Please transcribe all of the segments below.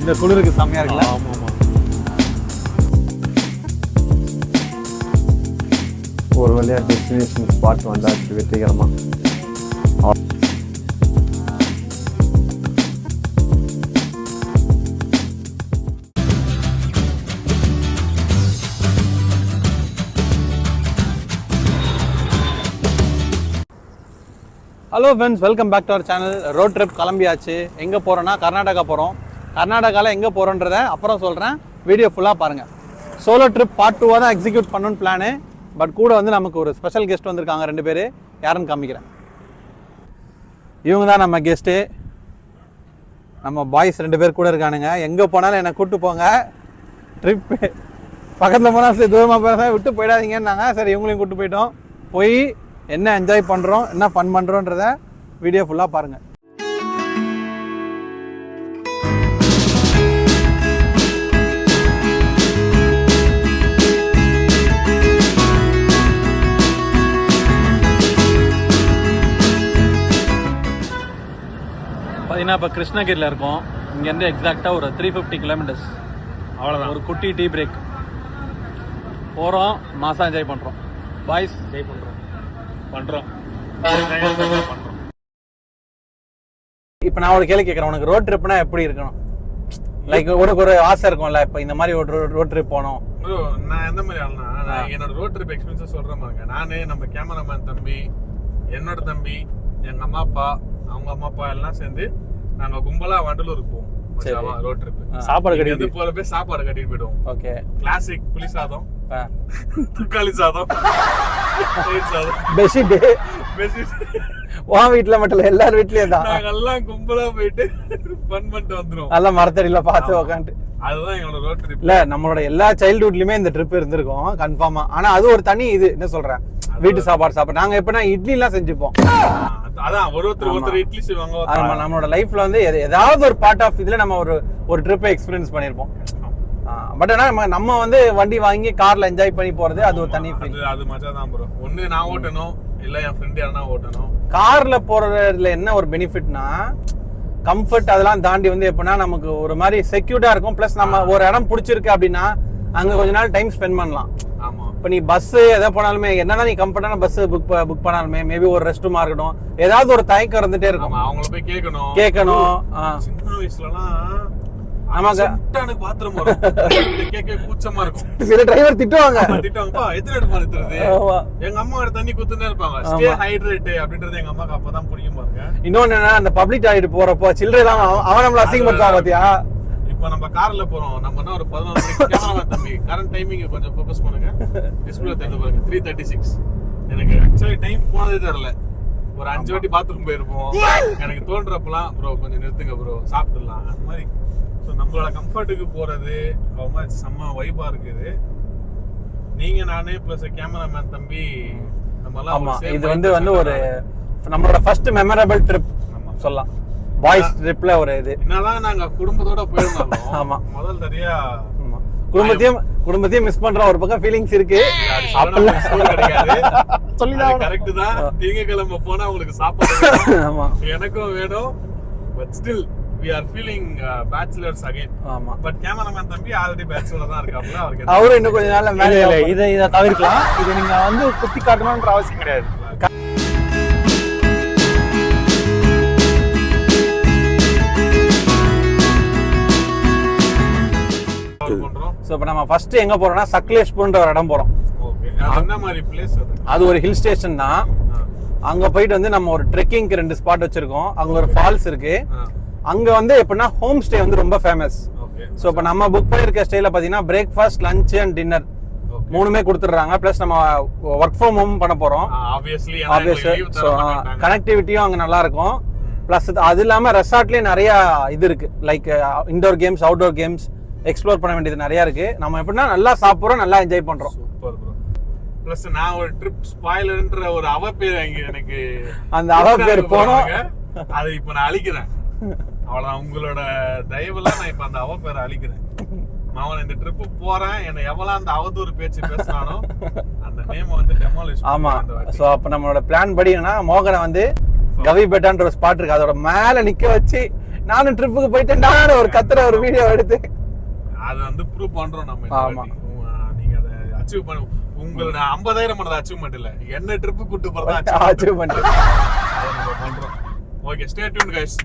இந்த குளிருக்கு செம்மையா இருக்குல்ல? ஆமாம் ஆமாம். ஒரு வழியாக டெஸ்டினேஷன் ஸ்பாட் வந்தாச்சு வெற்றிகரமாக. Hello friends, welcome back to our channel. Road trip கிளம்பியாச்சு. எங்கே போகிறோன்னா கர்நாடகா போகிறோம். கர்நாடகாவில் எங்கே போகிறோன்றத அப்புறம் சொல்கிறேன், வீடியோ ஃபுல்லாக பாருங்கள். சோலோ ட்ரிப் பார்ட் 2 தான் எக்ஸிக்யூட் பண்ணணும்னு பிளானு. பட் கூட வந்து நமக்கு ஒரு ஸ்பெஷல் கெஸ்ட் வந்திருக்காங்க, 2 பேர். யாருன்னு காமிக்கிறேன். இவங்க தான் நம்ம கெஸ்ட்டு. நம்ம பாய்ஸ் 2 பேர் கூட இருக்கானுங்க. எங்கே போனாலும் என்னை கூப்பிட்டு போங்க. ட்ரிப்பு பக்கத்தில் போனால் சரி, தூரமாக போனால் விட்டு போயிடாதீங்கன்னாங்க. சரி, இவங்களையும் கூப்பிட்டு போயிட்டோம். போய் என்ன என்ஜாய் பண்ணுறோம், என்ன ஃபன் பண்ணுறோன்றத வீடியோ ஃபுல்லாக பாருங்கள். பார்த்தீங்கன்னா இப்போ கிருஷ்ணகிரியில் இருக்கோம். இங்கேருந்து எக்ஸாக்டாக ஒரு 350 கிலோமீட்டர்ஸ். அவ்வளோதான். ஒரு குட்டி டீ பிரேக் போகிறோம். மாதம் என்ஜாய் பண்ணுறோம். பாய்ஸ் என்ஜாய் பண்ணுறோம். இப்போ நான் ஒரு கேள்வி கேட்குறேன். உனக்கு ரோட் ட்ரிப்னா எப்படி இருக்கணும்? லைக் உனக்கு ஒரு ஆசை இருக்கும்ல, இப்போ இந்த மாதிரி ஒரு ரோட் ட்ரிப் போனோம். நான் எந்த மாதிரி ஆளுனா, நான் என்னோட ரோட் ட்ரிப் எக்ஸ்பீரியன்ஸை சொல்கிறேன் பாருங்க. நானே, நம்ம கேமராமேன் தம்பி, என்னோட தம்பி, எங்கள் அம்மா அப்பா, அவங்க அம்மா அப்பா எல்லாம் சேர்ந்து நாங்கள் கும்பலாக வண்டலூருக்கு போவோம். ரோட் ட்ரிப் சாப்பாடு கட்டி போறப்ப சாப்பாடு கட்டிட்டு போயிடுவோம். ஓகே. கிளாசிக் புளி சாதம், தக்காளி சாதம், சாதம், பெட்ஷீட். உன் வீட்டுல மட்டும் இல்ல, எல்லார் வீட்லயும் தான். நாங்கெல்லாம் கும்பலா போயிட்டு ஃபன் பண்ணிட்டு வந்துரும். நல்லா மரத்தடியில பார்த்து உக்காந்து. அதுதான் எங்களோட ரோட் ட்ரிப். இல்ல, நம்மளோட எல்லா சைல்ட்ஹுட்லயுமே இந்த ட்ரிப் இருந்திருக்கும் கன்ஃபார்மா. ஆனா அது ஒரு தனி இது, என்ன சொல்றேன், வீட்டு சாப்பாடு சாப்பிட நாங்க எப்படின்னா இட்லி எல்லாம் செஞ்சுப்போம். அதான் ஒருத்தர் இட்லி செய்வாங்க. நம்மளோட லைஃப்ல வந்து ஏதாவது ஒரு பார்ட் ஆஃப் இதுல நம்ம ஒரு ட்ரிப்பை எக்ஸ்பீரியன்ஸ் பண்ணிருப்போம். பட் ஆனா நம்ம வந்து வண்டி வாங்கி கார்ல என்ஜாய் பண்ணி போறது அது ஒரு தனி ஃபீல். அது மஜா தான் ப்ரோ. ஒண்ணு நான் ஓட்டணும், இல்ல என் ஃப்ரெண்ட் யாரனா ஓட்டணும். கார்ல போறதுல என்ன ஒரு பெனிஃபிட்னா, கம்ஃபர்ட் அதெல்லாம் தாண்டி வந்து எப்படின்னா நமக்கு ஒரு மாதிரி செக்யூர்டா இருக்கும். பிளஸ் நம்ம ஒரு இடம் பிடிச்சிருக்கு அப்படின்னா அங்க கொஞ்ச நாள் டைம் ஸ்பெண்ட் பண்ணலாம். ஆமா. இப்போ நீ பஸ் எதை போனாலுமே, என்னன்னா நீ கம்ஃபர்டான பஸ் புக் பண்ணாலுமே மேபி ஒரு ரெஸ்ட் ரூமா இருக்கட்டும், ஏதாவது ஒரு தயக்கம் இருந்துட்டே இருக்கும். அவங்கள போய் கேட்கணும். சின்ன வயசுலலாம் ஆமாங்க, எனக்கு பாத்ரூம் வரும், கேட்க கூச்சமா இருக்கும். சில டிரைவர் திட்டுவாங்க, எத்தனை எடுப்பா நிறுத்துறது. எங்க அம்மா தண்ணி குத்துனே இருப்பாங்க. ஸ்டே ஹைட்ரேட் அப்படின்றது எங்க அம்மாக்கு அப்பதான் புரியும் பாருங்க. இன்னொன்னு என்ன, அந்த பப்ளிக் டாய்லெட் போறப்போ சில்லறை எல்லாம் அவன் நம்மள அசிங்கப்படுத்துவான் பாத்தியா. இப்ப நம்ம கார்ல போறோம், நம்ம என்ன ஒரு 11 கேமராமேன் தம்பி கரண்ட் டைமிங் கொஞ்சம் ஃபோக்கஸ் பண்ணுங்க. டிஸ்பிளே தெரிஞ்சு பாருங்க 3:36. எனக்கு ஆக்சுவலி டைம் போனதே தெரியல. ஒரு 5 வாட்டி பாத்ரூம் போயிருப்போம். எனக்கு தோன்றப்பலாம் ப்ரோ கொஞ்சம் நிறுத்துங்க ப்ரோ, சாப்பிட்டுலாம் அந்த மாதிரி. ஸோ நம்மளோட கம்ஃபர்ட்டுக்கு போறது அவங்க செம்ம வைபா இருக்குது. நீங்க நானே பிளஸ் கேமராமேன் தம்பி நம்ம எல்லாம் இது வந்து ஒரு நம்மளோட ஃபர்ஸ்ட் மெமரபிள் ட்ரிப் சொல்லலாம். பாய்ஸ் ட்ரிப்ல ஒரு இது. என்னதான் நாங்க குடும்பத்தோட போயிருந்தாலும் ஆமா, முதல் தரியா குடும்பத்தையும் மிஸ் பண்ற ஒரு பக்கம் ஃபீலிங்ஸ் இருக்கு. கிடையாது, சொல்லிதான் கரெக்ட் தான். திங்கக்கிழமை போனா உங்களுக்கு சாப்பாடு ஆமா எனக்கும் வேணும். But still we are feeling bachelors again. ஆமா. பட் கேமராமேன் தம்பி ஆல்ரெடி பேச்சுலர் தான் இருக்காப்ல. அவருக்கு அவரு இன்னும் கொஞ்ச நாள்ல மேல இத தவிர்க்கலாம். இது நீங்க வந்து குத்தி காட்டணும்ன்ற அவசியம் கிடையாது. சோ இப்போ நம்ம ஃபர்ஸ்ட் எங்க போறோம்னா சக்லேஷ்பூர்ன்ற ஒரு இடம் போறோம். ஓகே. என்ன மாதிரி பிளேஸ் அது? அது ஒரு ஹில் ஸ்டேஷன் தான். அங்க போயிட்டு வந்து நம்ம ஒரு ட்ரெக்கிங்க்கு 2 ஸ்பாட் வச்சிருக்கோம். அங்க ஒரு ஃபால்ஸ் இருக்கு. அங்க வந்து எப்படின்னா ஹோம் ஸ்டே வந்து ரொம்ப ஃபேமஸ். ஸோ இப்போ நம்ம புக் பண்ணிருக்க ஸ்டேல பாத்தீங்கன்னா பிரேக்ஃபாஸ்ட், லஞ்ச் அண்ட் டின்னர் 3மே கொடுத்துடுறாங்க. பிளஸ் நம்ம ஒர்க் ஃப்ரம் ஹோம் பண்ண போறோம். ஆப்வியஸ்லி கனெக்டிவிட்டியும் அங்க நல்லா இருக்கும். பிளஸ் அது இல்லாம ரெசார்ட்லயே நிறைய இது இருக்கு. Like indoor games, outdoor games explore பண்ண வேண்டியது நிறைய இருக்கு. நம்ம எப்படின்னா நல்லா சாப்பிடுறோம், நல்லா என்ஜாய் பண்றோம். Super bro. பிளஸ் நான் ஒரு ட்ரிப் ஸ்பாயிலர்ன்ற ஒரு அவப்பேர் எனக்கு அந்த அவப்பேர் போனோம். அதை இப்ப நான் அழிக்கிறேன். அவ்வளவுதான். உங்களோட தயவுல நான் இப்ப அந்த அவப்பேரை அழிக்கிறேன். நான் இந்த ட்ரிப்பு போறேன், என்ன எவ்வளவு அந்த அவதூறு பேச்சு பேசினானோ அந்த நேம் வந்து டெமாலிஷ். ஆமா. சோ அப்ப நம்மளோட பிளான் படி என்னன்னா, மோகனை வந்து கவி பெட்டான்ற ஒரு ஸ்பாட் இருக்கு, அதோட மேல நிக்க வச்சு நானும் ட்ரிப்புக்கு போயிட்டேன் ஒரு கத்துற ஒரு வீடியோ எடுத்து அது வந்து ப்ரூவ் பண்றோம் நம்ம ஆமா. நீங்க அதை அச்சீவ் பண்ண உங்களோட 50,000 பண்ணது அச்சீவ்மெண்ட் இல்ல என்ன ட்ரிப்பு கூட்டு போறதா அச்சீவ்மெண்ட் அதை நம்ம பண்றோம். Okay, stay tune guys.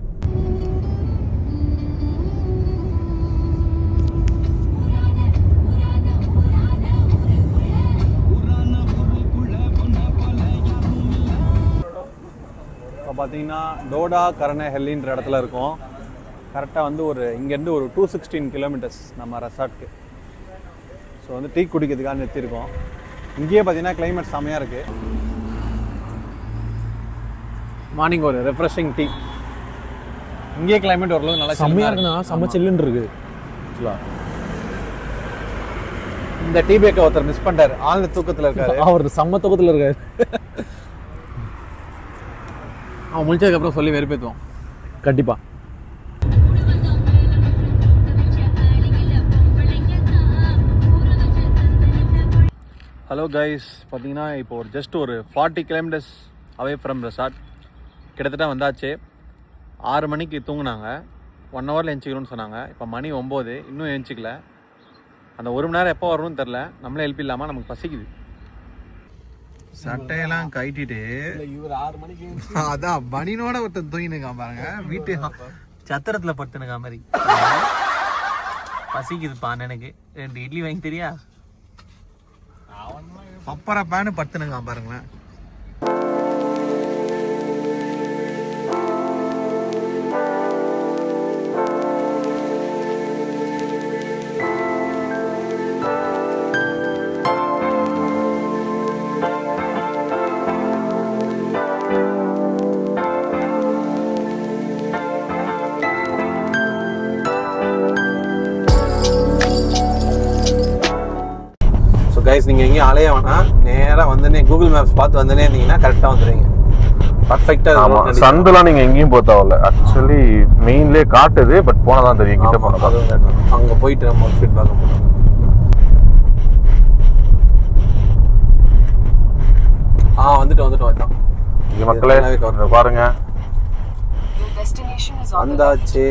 இப்போ பார்த்தீங்கன்னா டோடா கரணஹெல்லின்ற இடத்துல இருக்கோம். கரெக்டாக வந்து இங்கேருந்து ஒரு 216 கிலோமீட்டர்ஸ் நம்ம ரெசார்ட்க்கு. ஸோ வந்து டீ குடிக்கிறதுக்காக நிறுத்தியிருக்கோம். இங்கேயே பார்த்தீங்கன்னா கிளைமேட் செம்மையாக இருக்குது. மார்னிங் ஒரு ரெஃப்ரெஷிங் டீ. இங்கேயே கிளைமேட் ஓரளவு நல்லா செம்மையாக இருக்குண்ணா, செம்ம சில்லுன்னு இருக்குது. இந்த டீ பேக்கை ஒருத்தர் மிஸ் பண்ணிட்டாரு, ஆழ்ந்த தூக்கத்தில் இருக்காரு. அவர் செம்ம தூக்கத்தில் இருக்காரு. அவன் முடிச்சதுக்கப்புறம் சொல்லி வெறுப்பேற்றுவோம் கண்டிப்பாக. ஹலோ கைஸ், பார்த்தீங்கன்னா இப்போ ஜஸ்ட் ஒரு 40 கிலோமீட்டர்ஸ் அவே ஃப்ரம் ரெசார்ட். கிட்டத்தட்ட வந்தாச்சு. 6 மணிக்கு தூங்குனாங்க, 1 ஹவரில் எழுச்சிக்கணும்னு சொன்னாங்க. இப்போ மணி 9, இன்னும் எழுச்சிக்கல. அந்த 1 மணி நேரம் எப்போ வரும்னு தெரில. நம்மளே எழுப்பி இல்லாமல் நமக்கு பசிக்குது. சட்டையெல்லாம் கட்டிட்டு இவர் 6 மணிக்கு அதான் பனினோட ஒருத்தன் தூங்கினுக்கான் பாருங்க. வீட்டு சத்திரத்தில் படுத்துனுக்கா மாதிரி. பசிக்குதுப்பா எனக்கு 2 இட்லி வாங்கி தெரியா. பப்பரை பேனு படுத்துனுக்கான் பாருங்களேன். கைஸ், நீங்கள் எங்கேயும் அலைய வேணாம், நேராக வந்தனே கூகுள் மேப்ஸ் பார்த்து வந்தனே இருந்தீங்கன்னா கரெக்டாக வந்துடுவீங்க. பர்ஃபெக்டாக. ஆமாம், சந்துலாம் நீங்கள் எங்கேயும் போத்தாவில்ல. ஆக்சுவலி மெயின்லேயே காட்டுது, பட் போனால் தான் தெரியும். கிட்ட போன அங்கே போயிட்டு நம்ம ஒரு ஃபீட்பேக் போனோம். வந்துட்டோம். இங்கே மக்களே பாருங்க, வந்தாச்சு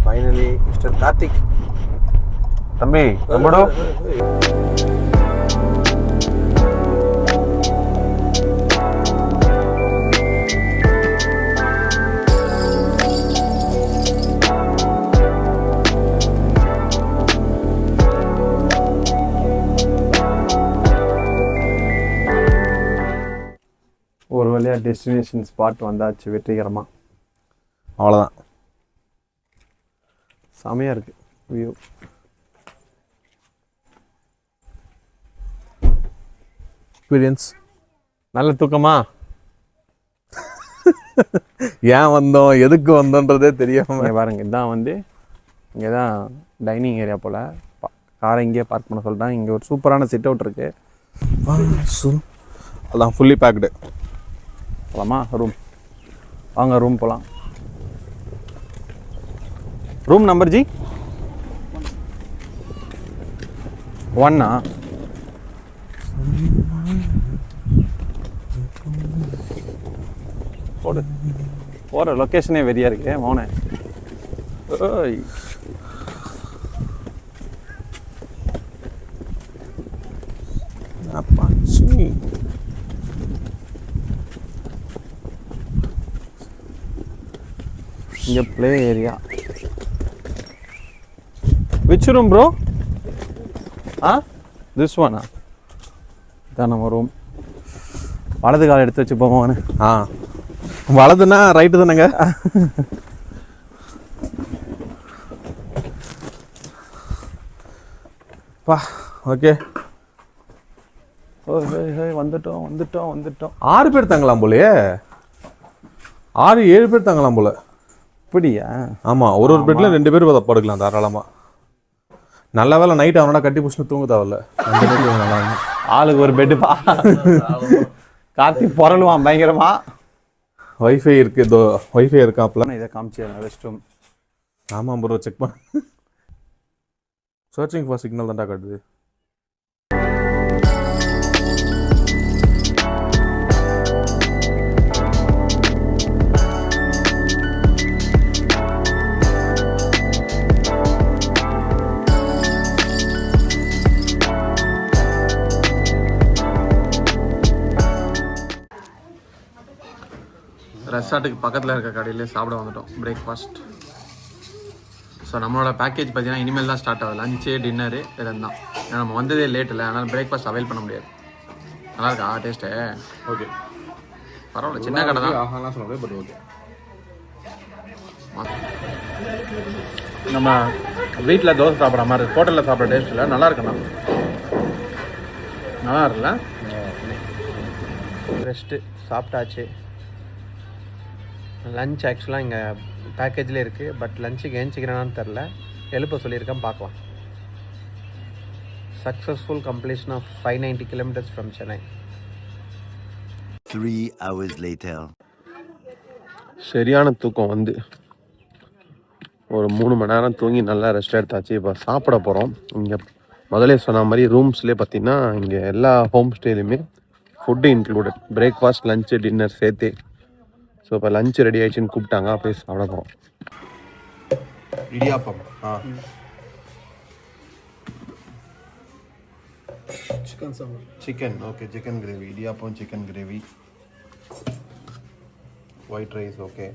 ஃபைனலி. மிஸ்டர் கார்த்திக் தம்பி நம்மளோ ஒரு வழியாக டெஸ்டினேஷன் ஸ்பாட் வந்தாச்சு வெற்றிகரமாக. அவ்வளோதான். செமையாக இருக்குது வியூ. எக்ஸ்பீரியன்ஸ். நல்ல தூக்கமா? ஏன் வந்தோம், எதுக்கு வந்தோன்றதே தெரியாமல் பாருங்க. இதுதான் வந்து இங்கே தான் டைனிங் ஏரியா போல். காரை இங்கேயே பார்க் பண்ண சொல்லிட்டாங்க. இங்கே ஒரு சூப்பரான சிட் அவுட் இருக்குது. அதான் ஃபுல்லி பேக்டு. போகலாமா? ரூம் வாங்க, ரூம் போகலாம். Room number G 1. போடு. போகிற லொக்கேஷனே வெறியா இருக்கு மௌனே. ஓய், இங்கே play area. Which room bro? This ஒன்னா? இதான் நம்ம ரூம். வலது கால் எடுத்து வச்சு போவோன்னு. வலதுன்னா ரைட்டு தானேங்க. ஓகே, வந்துட்டோம். 6 பேர் தங்கலாம் போலயே. 6-7 பேர் தங்கலாம் போல. இப்படியா? ஆமாம், ஒரு பெட்ல 2 பேர் படுக்கலாம் தாராளமாக. நல்ல வேலை நைட் அவனோட கட்டி பிடிச்சி தூங்க தேவையில்ல. ஆளுக்கு ஒரு பெட்டுப்பா. கார்த்திக் புரளுவான் பயங்கரமா. வைஃபை இருக்கு, இதோ வைஃபை இருக்காப்ல. இதை காமிச்சு ரெஸ்ட் ரூம். ஆமாம் ப்ரோ, செக் பண்ண. சர்ச்சிங் ஃபார் சிக்னல் தான்டா காட்டுது. ரெசார்ட்டுக்கு பக்கத்தில் இருக்க கடையிலே சாப்பிட வந்துட்டோம் பிரேக்ஃபாஸ்ட். ஸோ நம்மளோட பேக்கேஜ் பார்த்தீங்கன்னா இனிமேல் தான் ஸ்டார்ட் ஆகுது. லஞ்சு டின்னரு இதெல்லாம் தான். ஏன்னா நம்ம வந்ததே லேட் இல்லை, அதனால் பிரேக்ஃபாஸ்ட் அவைல் பண்ண முடியாது. நல்லா இருக்கா டேஸ்ட்டு? ஓகே, பரவாயில்ல, சின்ன கடை தான். ஆஹாலாம் சொல்ல முடியாது, பட் ஓகே. நம்ம வீட்டில் தோசை சாப்பிட்ற மாதிரி ஹோட்டலில் சாப்பிட்ற டேஸ்ட் இல்லை, நல்லா இருக்குண்ணா. நல்லா இருக்குல்ல? ரெஸ்ட்டு சாப்பிட்டாச்சு. லஞ்ச் ஆக்சுவலாக இங்கே பேக்கேஜ்லேயே இருக்குது, பட் லஞ்சுக்கு ஏஞ்சிக்கிறேனான்னு தெரில. எழுப்ப சொல்லியிருக்கேன், பார்க்கலாம். Successful completion of 590 kilometres from Chennai. 3 hours later. சரியான தூக்கம் வந்து ஒரு 3 மணி நேரம் தூங்கி நல்லா ரெஸ்ட் எடுத்தாச்சு. இப்போ சாப்பிட போகிறோம். இங்கே முதலே சொன்ன மாதிரி ரூம்ஸ்லேயே பார்த்தீங்கன்னா இங்கே எல்லா ஹோம் ஸ்டேலையுமே food included, breakfast lunch dinner சேர்த்து. ஸோ இப்போ லஞ்சு ரெடி ஆயிடுச்சுன்னு கூப்பிட்டாங்க, போய் சாப்பிட போகிறோம். Idiyappam. Chicken okay, chicken gravy, idiyappam chicken gravy, white rice okay,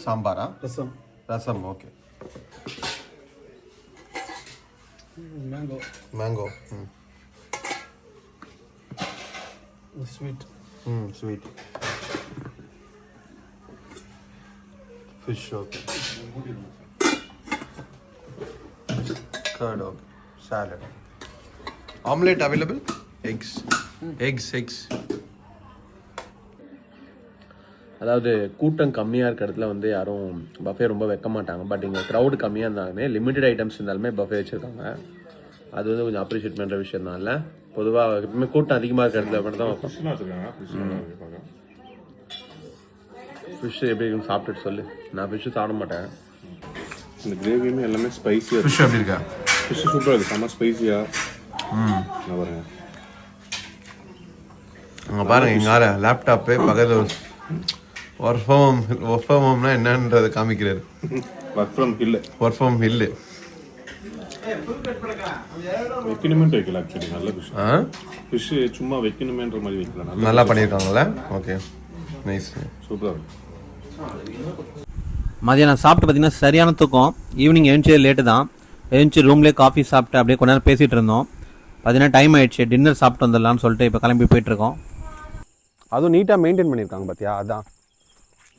சாம்பாரா? Rasam okay, mango sweet fish okay, curd okay, salad, omelette available, eggs. அதாவது கூட்டம் கம்மியாக இருக்கிற இடத்துல வந்து யாரும் பஃபே ரொம்ப வைக்க மாட்டாங்க. பட் இங்கே க்ரௌடு கம்மியாக இருந்தாலுமே லிமிட்டட் ஐட்டம்ஸ் இருந்தாலுமே பஃபே வச்சுருக்காங்க. அது வந்து கொஞ்சம் அப்ரிஷியேட் பண்ணுற விஷயம் தான். இல்லை பொதுவாக எப்பவுமே கூட்டம் அதிகமாக இருக்கிற இடத்துல மட்டும் தான் வைப்போம். ஃபிஷ் எப்படி இருக்குன்னு சாப்பிட்டுட்டு சொல்லு. நான் ஃபிஷ்ஷு சாப்பிட மாட்டேன். இந்த கிரேவியுமே எல்லாமே ஸ்பைசியாக. ஃபிஷ் எப்படி இருக்கா? ஃபிஷ் சூப்பராக இருக்குது, செம்ம ஸ்பைசியாக. பாருங்க, அங்கே பாருங்கள், இங்கே லேப்டாப்பு பக்கத்தில் ஒர்க் ஃப்ரம் ஹோம்னா என்னன்றது காமிக்கிறாரு. ஒர்க் ஃப்ரம் ஹில்லு வைக்கணுமேன்ட்டு வைக்கல. ஆக்சுவலி நல்ல ஃபிஷ் சும்மா வைக்கணுமேன்ற மாதிரி வைக்கலாம். நல்லா பண்ணியிருக்காங்களே. ஓகே, நைஸ், சூப்பராக. மதியானம் சாப்பிட்டு பார்த்தீங்கன்னா சரியான தூக்கம். ஈவினிங் எழுந்துச்சே லேட்டு தான். எழுந்துச்சு ரூம்லேயே காஃபி சாப்பிட்டு அப்படியே கொஞ்ச நேரம் பேசிகிட்டு இருந்தோம். பார்த்தீங்கன்னா டைம் ஆயிடுச்சு, டின்னர் சாப்பிட்டு வந்துடலாம்னு சொல்லிட்டு இப்போ கிளம்பி போயிட்டுருக்கோம். அதுவும் நீட்டாக மெயின்டைன் பண்ணியிருக்காங்க பார்த்தியா? அதான்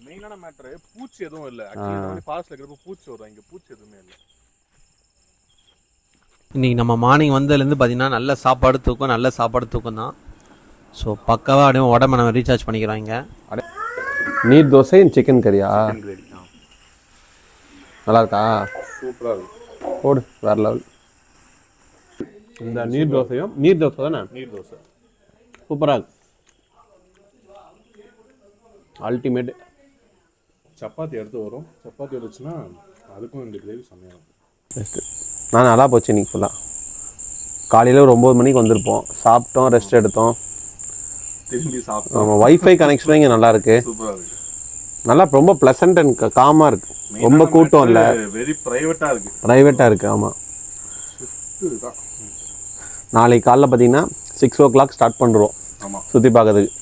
மெயினான மேட்ரு. பூச்சி எதுவும் இல்லை. ஆக்சுவலி ஃபாரஸ்ட்ல இருக்கிறப்ப பூச்சி வரும், இங்கே பூச்சி எதுவுமே இல்லை. இன்றைக்கி நம்ம மார்னிங் வந்ததுலேருந்து பார்த்தீங்கன்னா நல்ல சாப்பாடு தூக்கம் தான். ஸோ பக்காவாக அப்படியே உடம்பை நம்ம ரீசார்ஜ் பண்ணிக்கிறோம். இங்கே நீர் தோசை சிக்கன் கறியா? நல்லா இருக்கா? சூப்பராக இருக்கு. போடு, வேற லெவல். இந்த நீர் தோசை தானே? நீர் தோசை சூப்பராக இருக்கு, அல்டிமேட். சப்பாத்தி எடுத்து வரும். சப்பாத்தி எடுத்துச்சுன்னா அதுக்கும் இந்த கிரேவி செம்மையாக பெஸ்ட்டு. நான் நல்லா போச்சு இன்னைக்கு ஃபுல்லாக. காலையில் ஒரு 9 மணிக்கு வந்திருப்போம், சாப்பிட்டோம், ரெஸ்ட் எடுத்தோம், திரும்பி சாப்பிட்டோம். ஆமாம், வைஃபை கனெக்ஷனும் இங்கே நல்லா இருக்கு. சூப்பராக இருக்கு, நல்லா ரொம்ப ப்ளசன்ட் அண்ட் காமாக இருக்கு. ரொம்ப கூட்டம் இல்லை, வெரி ப்ரைவேட்டாக இருக்கு. ஆமாம். நாளைக்கு காலைல பார்த்தீங்கன்னா 6 o'clock ஸ்டார்ட் பண்ணுறோம் சுற்றி பார்க்கறதுக்கு.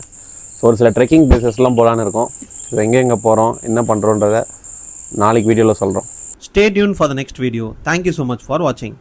ஸோ ஒரு சில ட்ரெக்கிங் பிளேசஸ்லாம் போகலான்னு இருக்கோம். ஸோ எங்கே போகிறோம், என்ன பண்ணுறோன்றத நாளைக்கு வீடியோவில் சொல்கிறோம். Stay tuned for the next video. Thank you so much for watching.